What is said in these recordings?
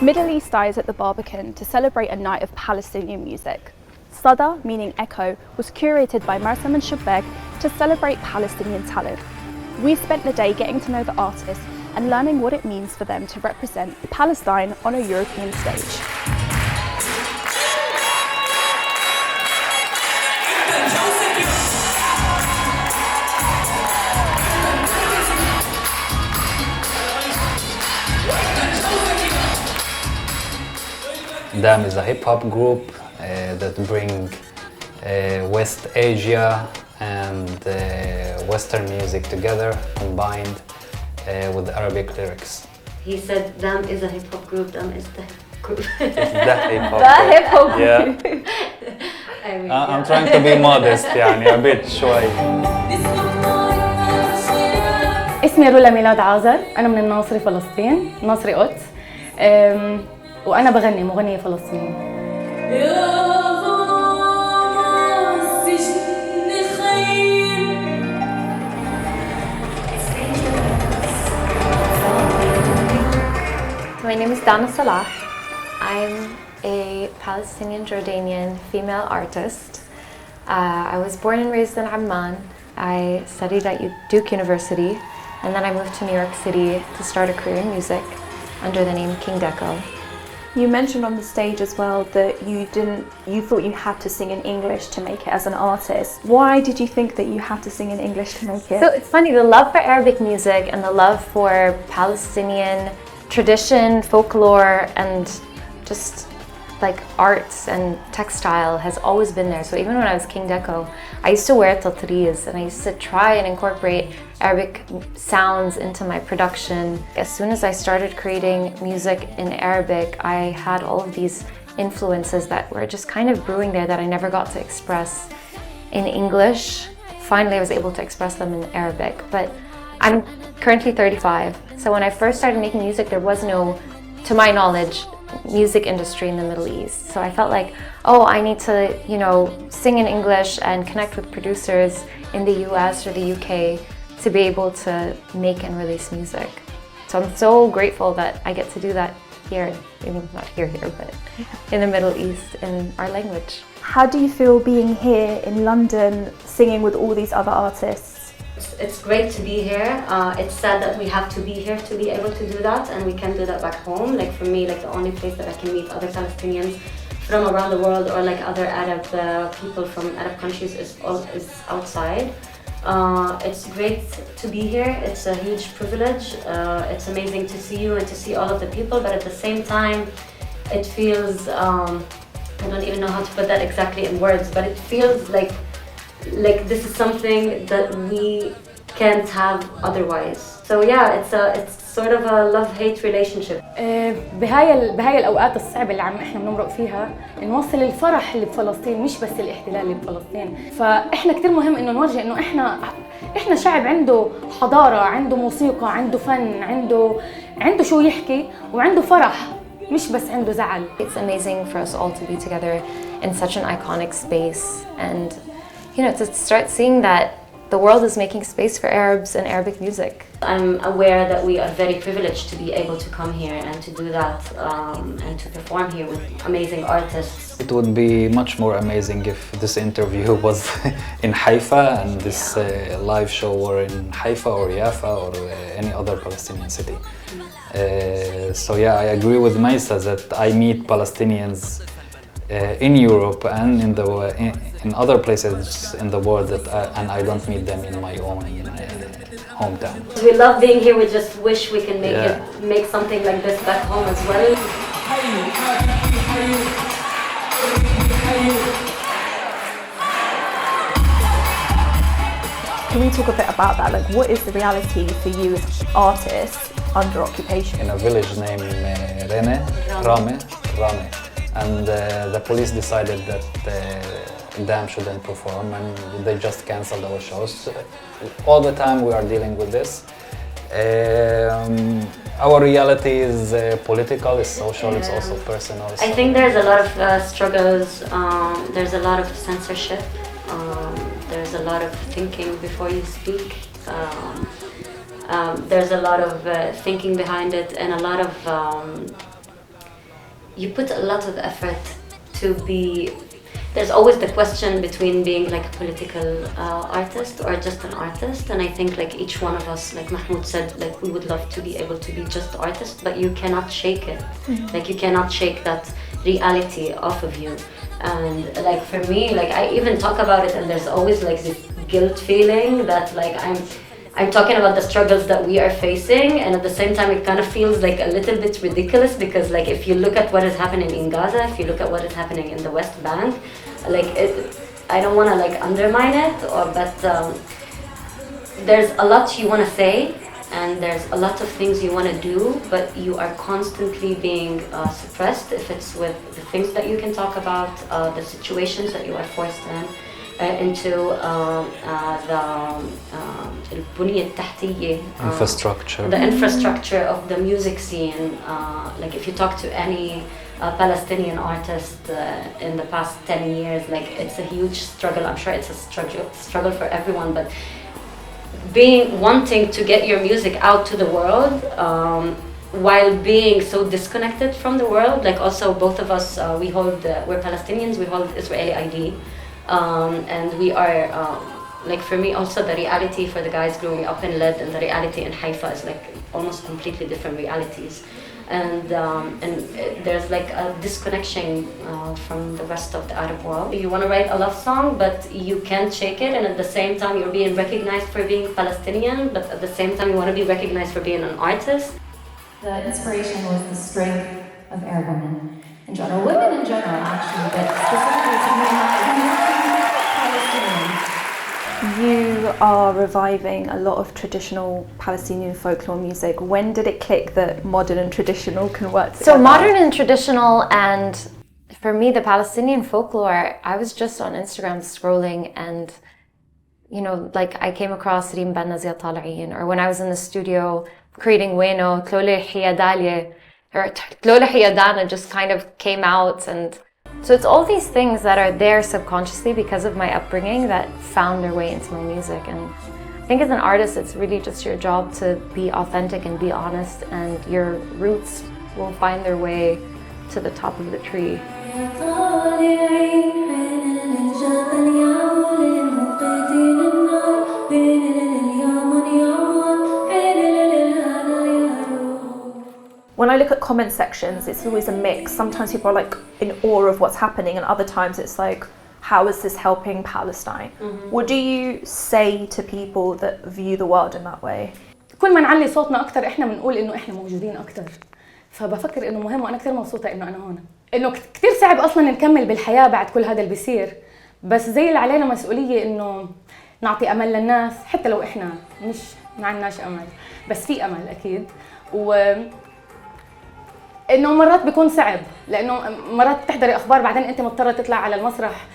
Middle East Eyes at the Barbican to celebrate a night of Palestinian music. SADA, meaning echo, was curated by Marsm and Shubbak to celebrate Palestinian talent. We spent the day getting to know the artists and learning what it means for them to represent Palestine on a European stage. DAM is a hip-hop group that bring West Asia and Western music together, combined with Arabic lyrics. He said DAM is a hip-hop group, DAM is the group. It's the hip-hop The hip-hop group. Yeah. I mean, I'm trying to be modest يعني a bit شوي. اسمي رولا ميلاد عازر، أنا من الناصري فلسطين، ناصري قدس، وأنا بغني مغنية فلسطينية. My name is Salah. I'm a Palestinian Jordanian female artist. I was born and raised in Amman. I studied at Duke University, and then I moved to New York City to start a career in music under the name King Deco. You mentioned on the stage as well that you thought you had to sing in English to make it as an artist. Why did you think that you had to sing in English to make it? So it's funny, the love for Arabic music and the love for Palestinian tradition, folklore, and just like arts and textile has always been there. So even when I was King Deco, I used to wear tatriz and I used to try and incorporate Arabic sounds into my production. As soon as I started creating music in Arabic, I had all of these influences that were just kind of brewing there that I never got to express in English. Finally, I was able to express them in Arabic. But I'm currently 35. So when I first started making music, there was no, to my knowledge, music industry in the Middle East. So I felt like, oh, I need to, sing in English and connect with producers in the US or the UK to be able to make and release music. So I'm so grateful that I get to do that here, even not here, but in the Middle East in our language. How do you feel being here in London, singing with all these other artists? It's great to be here. It's sad that we have to be here to be able to do that, and we can't do that back home. Like for me, like the only place that I can meet other Palestinians from around the world or like other Arab people from Arab countries is outside. It's great to be here. It's a huge privilege. It's amazing to see you and to see all of the people, but at the same time, it feels, I don't even know how to put that exactly in words, but it feels like this is something that we can't have otherwise. So yeah, it's sort of a love-hate relationship. بهاي الأوقات الصعبة اللي احنا بنمرق فيها نوصل الفرح اللي بفلسطين، مش بس الاحتلال اللي بفلسطين. فاحنا كتير مهم انه نورجي انه احنا شعب عنده حضارة، عنده موسيقى، عنده فن، عنده شو يحكي وعنده فرح، مش بس عنده زعل. It's amazing for us all to be together in such an iconic space, and to start seeing that the world is making space for Arabs and Arabic music. I'm aware that we are very privileged to be able to come here and to do that and to perform here with amazing artists. It would be much more amazing if this interview was in Haifa and this live show were in Haifa or Jaffa or any other Palestinian city. So yeah, I agree with Maisa that I meet Palestinians in Europe and in other places in the world and I don't meet them in my own hometown. We love being here. We just wish we can make something like this back home as well. Can we talk a bit about that? Like, what is the reality for you as artists under occupation? In a village named Rame. And the police decided that DAM shouldn't perform and they just cancelled our shows. All the time we are dealing with this. Our reality is political, it's social, it's also personal. I think there's a lot of struggles, there's a lot of censorship There's a lot of thinking before you speak. There's a lot of thinking behind it, and a lot of you put a lot of effort to be. There's always the question between being like a political artist or just an artist, and I think like each one of us, like Mahmoud said, like we would love to be able to be just artists, but you cannot shake it. Like you cannot shake that reality off of you. And like for me, like I even talk about it, and there's always like this guilt feeling that like I'm talking about the struggles that we are facing, and at the same time it kind of feels like a little bit ridiculous, because like if you look at what is happening in Gaza, if you look at what is happening in the West Bank, like I don't want to like undermine it, but there's a lot you want to say, and there's a lot of things you want to do, but you are constantly being suppressed if it's with the things that you can talk about, the situations that you are forced into the infrastructure of the music scene. Like if you talk to any Palestinian artist in the past 10 years, like it's a huge struggle. I'm sure it's a struggle for everyone, but wanting to get your music out to the world while being so disconnected from the world. Like also both of us, we're Palestinians, we hold Israeli ID. And we are, like for me also the reality for the guys growing up in Led and the reality in Haifa is like almost completely different realities. And there's like a disconnection from the rest of the Arab world. You want to write a love song, but you can't shake it, and at the same time you're being recognized for being Palestinian, but at the same time you want to be recognized for being an artist. The inspiration was the strength of Arab women in general, women in general actually, but specifically Palestinians. You are reviving a lot of traditional Palestinian folklore music. When did it click that modern and traditional can work together? So modern and traditional, and for me the Palestinian folklore, I was just on Instagram scrolling, and you know, like I came across Reem Banna Zia Tal'in, or when I was in the studio creating Weno, Tlole Hiyadalye, or Tlole Hiyadana just kind of came out. And so it's all these things that are there subconsciously because of my upbringing that found their way into my music. And I think as an artist, it's really just your job to be authentic and be honest, and your roots will find their way to the top of the tree. When I look at comment sections, it's always a mix. Sometimes people are like in awe of what's happening, and other times it's like, how is this helping Palestine? What do you say to people that view the world in that way? كل ما نعلي صوتنا أكتر إحنا بنقول إنه إحنا موجودين أكتر. فبفكر إنه مهم، وأنا كتير مبسوطة إنه أنا هون. إنه كتير صعب أصلاً نكمل بالحياة بعد كل هذا اللي بيصير، بس زي اللي علينا مسؤولية إنه نعطي أمل للناس، حتى لو إحنا مش ما عندناش أمل، بس في أمل أكيد. إنه مرات بيكون صعب، لأنه مرات تحضري أخبار بعدين أنت مضطرة تطلع على المسرح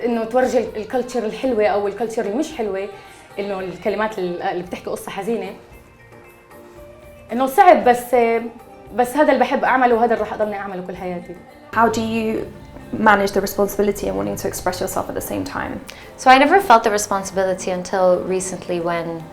إنه تورجي الكلتشر الحلوة أو الكلتشر اللي مش حلوة، إنه الكلمات اللي بتحكي قصة حزينة. إنه صعب، بس هذا اللي بحب أعمله، وهذا اللي راح أضلني أعمله كل حياتي. How do you manage the responsibility and wanting to express yourself at the same time? So I never felt the responsibility until recently when,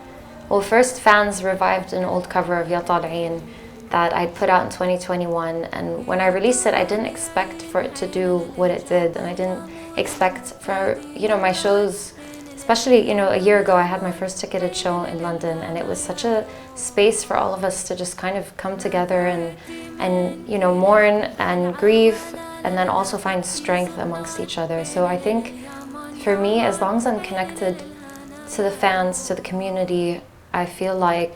well, first fans revived an old cover of Ya Tal'in that I'd put out in 2021, and when I released it, I didn't expect for it to do what it did, and I didn't expect for, you know, my shows, especially, you know, a year ago I had my first ticketed show in London, and it was such a space for all of us to just kind of come together and you know, mourn and grieve, and then also find strength amongst each other. So I think for me, as long as I'm connected to the fans, to the community, I feel like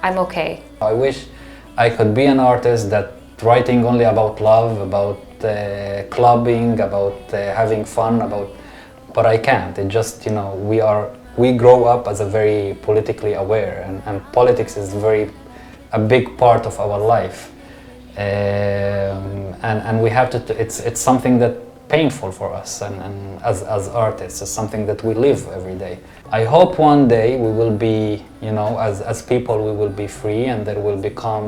I'm okay. I wish I could be an artist that writing only about love, about clubbing, about having fun, but I can't. It just, you know, we grow up as a very politically aware, and politics is a big part of our life, and we have to. It's something that painful for us, and as artists, it's something that we live every day. I hope one day we will be, you know, as people, we will be free, and there will become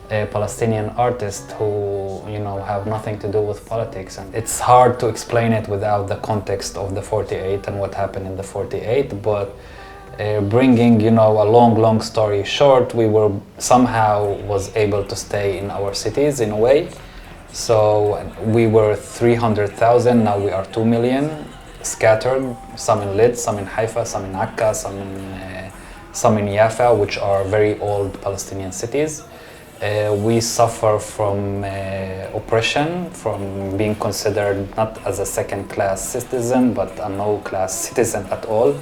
Palestinian artists who, you know, have nothing to do with politics, and it's hard to explain it without the context of the 48 and what happened in the 48. But bringing, you know, a long story short, we were somehow was able to stay in our cities in a way. So we were 300,000, now we are 2 million, scattered, some in Lid, some in Haifa, some in Akka, some in Yafa, which are very old Palestinian cities. We suffer from oppression, from being considered not as a second-class citizen, but a no-class citizen at all.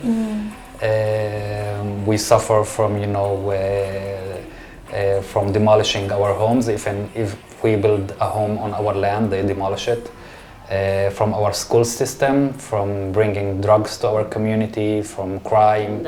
We suffer from, you know, from demolishing our homes. If we build a home on our land, they demolish it. From our school system, from bringing drugs to our community, from crime.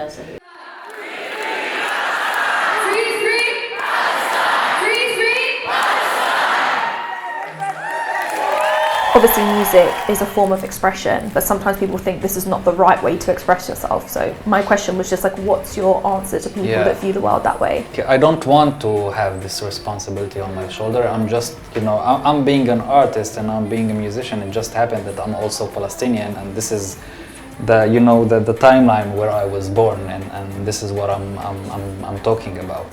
Obviously music is a form of expression, but sometimes people think this is not the right way to express yourself. So my question was just like, what's your answer to people that view the world that way? I don't want to have this responsibility on my shoulder. I'm just, you know, I'm being an artist and I'm being a musician. It just happened that I'm also Palestinian, and this is the, you know, the timeline where I was born, and this is what I'm talking about.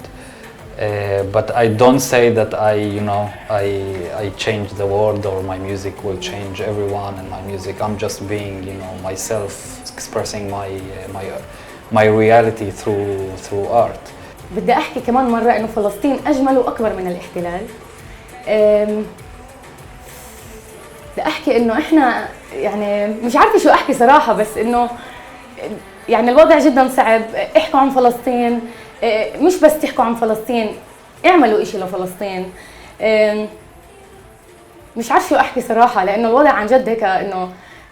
But I don't say that I change the world or my music will change everyone and my music. I'm just being, you know, myself, expressing my reality through art. بدي أحكي كمان مرة إنه فلسطين أجمل وأكبر من الاحتلال. بدي أحكي إنه إحنا يعني مش عارفة شو أحكي صراحة، بس إنه يعني الوضع جدا صعب. احكوا عن فلسطين، مش بس تحكوا عن فلسطين، اعملوا إشي لفلسطين. مش عارفة شو أحكي صراحة، لأنه الوضع عن جد هيك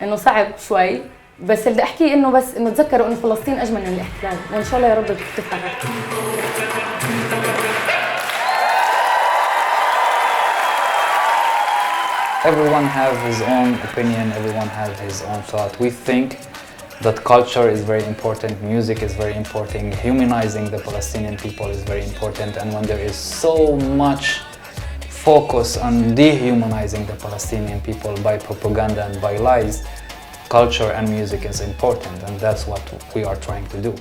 إنه صعب شوي. بس اللي بدي أحكيه إنه بس إنه تذكروا إنه فلسطين أجمل من الاحتلال، وإن شاء الله يا رب تفرحوا. Everyone has his own opinion, everyone has his own thought. We think that culture is very important, music is very important, humanizing the Palestinian people is very important, and when there is so much focus on dehumanizing the Palestinian people by propaganda and by lies, culture and music is important, and that's what we are trying to do.